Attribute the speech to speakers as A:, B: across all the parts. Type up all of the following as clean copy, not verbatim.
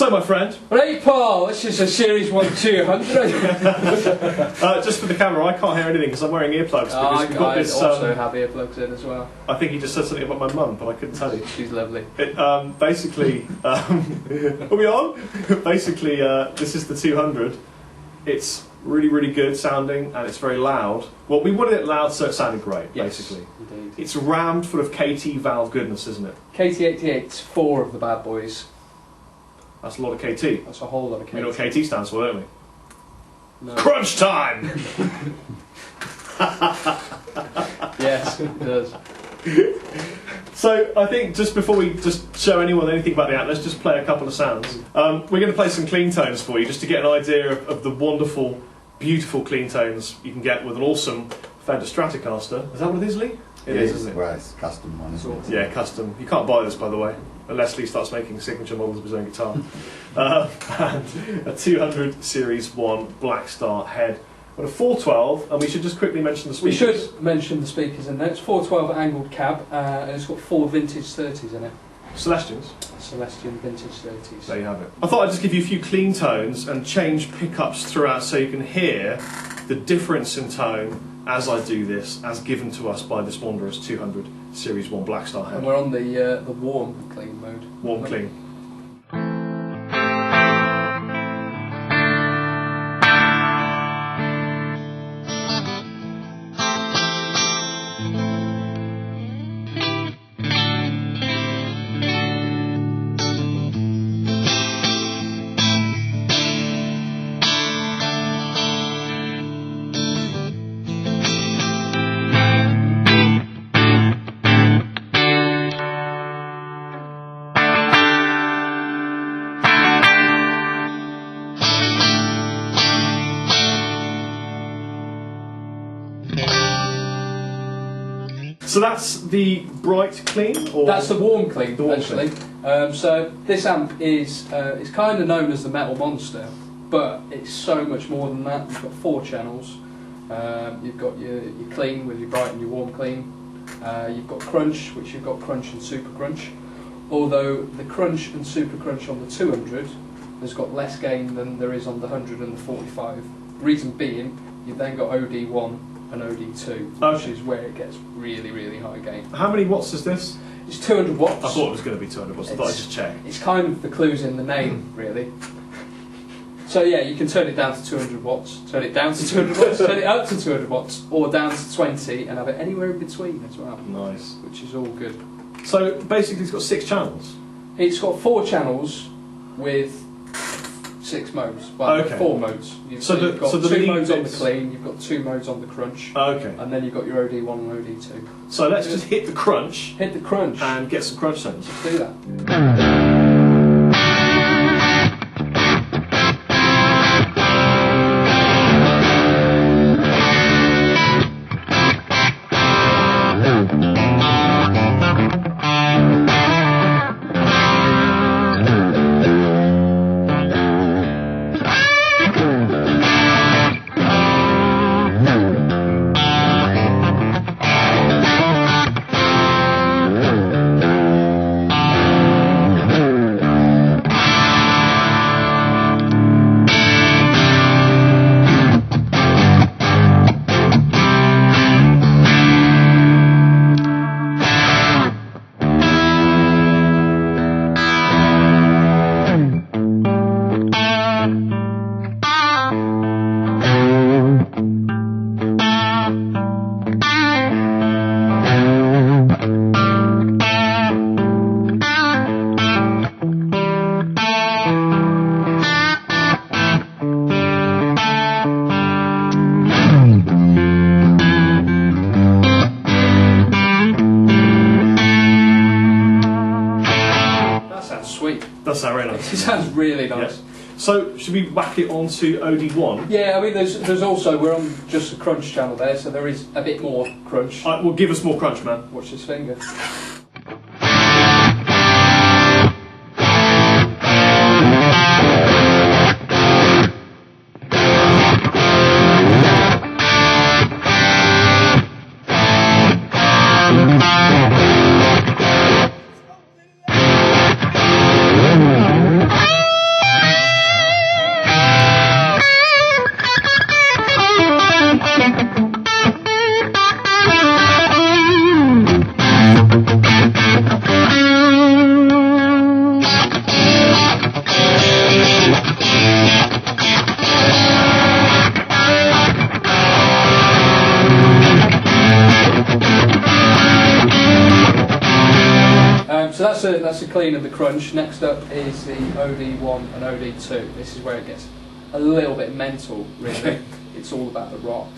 A: So, my friend.
B: Right, Paul, this is a Series 1 200.
A: Just for the camera, I can't hear anything because I'm wearing earplugs.
B: I
A: this,
B: also have earplugs in as well.
A: I think you just said something about my mum, but I couldn't tell you.
B: She's lovely.
A: Basically, are we on? Basically, this is the 200. It's really, really good sounding, and it's very loud. Well, we wanted it loud so it sounded great, basically.
B: Indeed.
A: It's rammed full of KT valve goodness, isn't it?
B: KT88's 4 of the bad boys.
A: That's a lot of KT.
B: That's a whole lot of KT.
A: We know what KT stands for, don't we?
B: No.
A: Crunch time!
B: Yes, it does.
A: So, I think just before we just show anyone anything about the amp, let's just play a couple of sounds. We're going to play some clean tones for you, just to get an idea of the wonderful, beautiful clean tones you can get with an awesome Fender Stratocaster. Is that what it is, Lee? It is, isn't it?
C: Well, it's a custom one, isn't it?
A: Yeah, custom. You can't buy this, by the way, unless Lee starts making signature models of his own guitar. And a 200 Series 1 Blackstar head. Got a 412, and we should just quickly mention the speakers.
B: We should mention the speakers in there. It's 412 angled cab, and it's got 4 vintage 30s in it.
A: Celestians.
B: Celestian vintage 30s.
A: There you have it. I thought I'd just give you a few clean tones and change pickups throughout so you can hear the difference in tone as I do this, as given to us by this wondrous 200 Series 1 Blackstar head.
B: And we're on the warm clean mode.
A: Warm clean. So that's the bright clean? Or
B: that's the warm clean,
A: the warm
B: actually. So this amp is it's kind of known as the Metal Monster, but it's so much more than that. You've got 4 channels. You've got your clean with your bright and your warm clean. You've got crunch, which you've got crunch and super crunch. Although the crunch and super crunch on the 200 has got less gain than there is on the 100 and the 45. Reason being, you've then got OD1 and OD2, which is where it gets really, really high gain.
A: How many watts is this?
B: It's 200 watts.
A: I thought it was going to be 200 watts. I thought I'd just check.
B: It's kind of the clues in the name, really. So yeah, you can turn it down to 200 watts, turn it down to 200 watts, turn it up to 200 watts, or down to 20, and have it anywhere in between as well.
A: Nice.
B: Which is all good.
A: So basically it's got 6 channels?
B: It's got 4 channels with 6 modes. Well,
A: okay.
B: 4 modes. You've got 2 modes on the clean, you've got 2 modes on the crunch,
A: okay.
B: And then you've got your OD1 and OD2.
A: So let's just hit the crunch.
B: Hit the crunch.
A: And get some crunch sounds.
B: Let's do that.
A: That sounds very nice.
B: It sounds really nice.
A: Yeah. So, should we whack it onto OD1?
B: Yeah, I mean, there's also, we're on just a crunch channel there, so there is a bit more crunch.
A: Well, give us more crunch, man.
B: Watch his finger. that's a clean of the crunch. Next up is the OD1 and OD2. This is where it gets a little bit mental, really. It's all about the rock.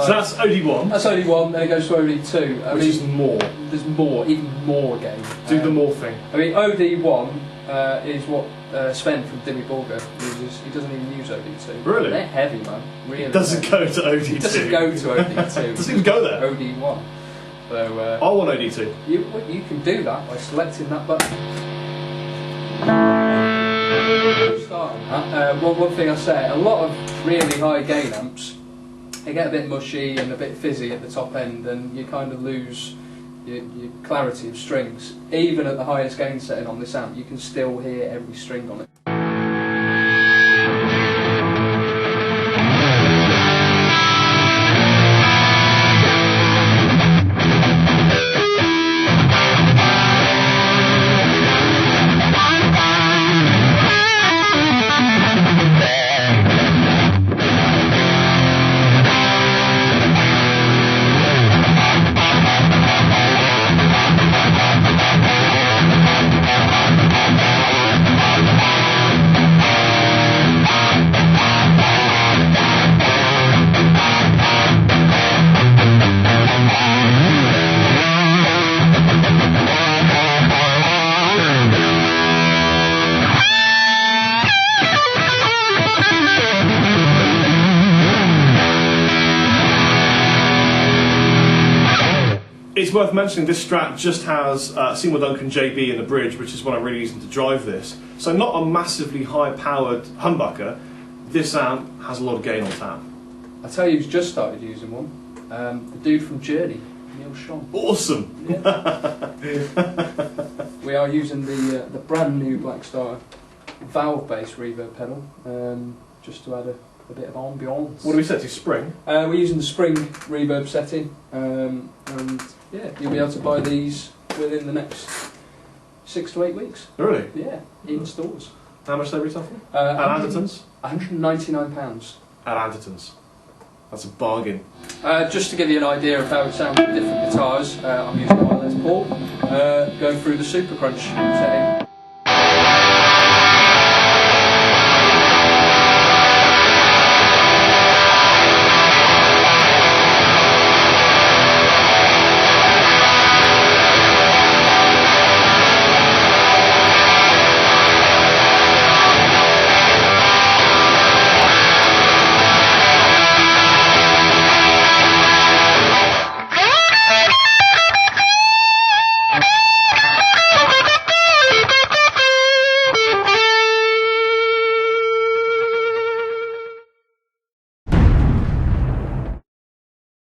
A: So that's OD1.
B: That's OD1, then it goes to OD2.
A: Which is more.
B: There's more, even more again.
A: Do the more thing.
B: I mean, OD1 is what Sven from Dimmy Borger uses. He doesn't even use OD2.
A: Really?
B: They're heavy, man. Really.
A: It doesn't go to OD2.
B: It doesn't go to OD2.
A: It doesn't even go there.
B: OD1. So,
A: I want OD2.
B: You can do that by selecting that button. Starting that. One thing I say, a lot of really high gain amps, they get a bit mushy and a bit fizzy at the top end, and you kind of lose your clarity of strings. Even at the highest gain setting on this amp, you can still hear every string on it.
A: It's worth mentioning this Strat just has Seymour Duncan JB in the bridge, which is what I'm really using to drive this. So not a massively high-powered humbucker. This amp has a lot of gain on tap.
B: I tell you who's just started using one. The dude from Journey, Neil Sean.
A: Awesome!
B: Yeah. We are using the brand new Blackstar valve-based reverb pedal, just to add a bit of ambiance.
A: What do we set to? Spring?
B: We're using the spring reverb setting, and yeah, you'll be able to buy these within the next 6 to 8 weeks.
A: Really?
B: Yeah, in stores.
A: How much they retail for? At Andertons?
B: £199.
A: At Andertons. That's a bargain.
B: Just to give you an idea of how it sounds with different guitars, I'm using my Les Paul, going through the Super Crunch setting.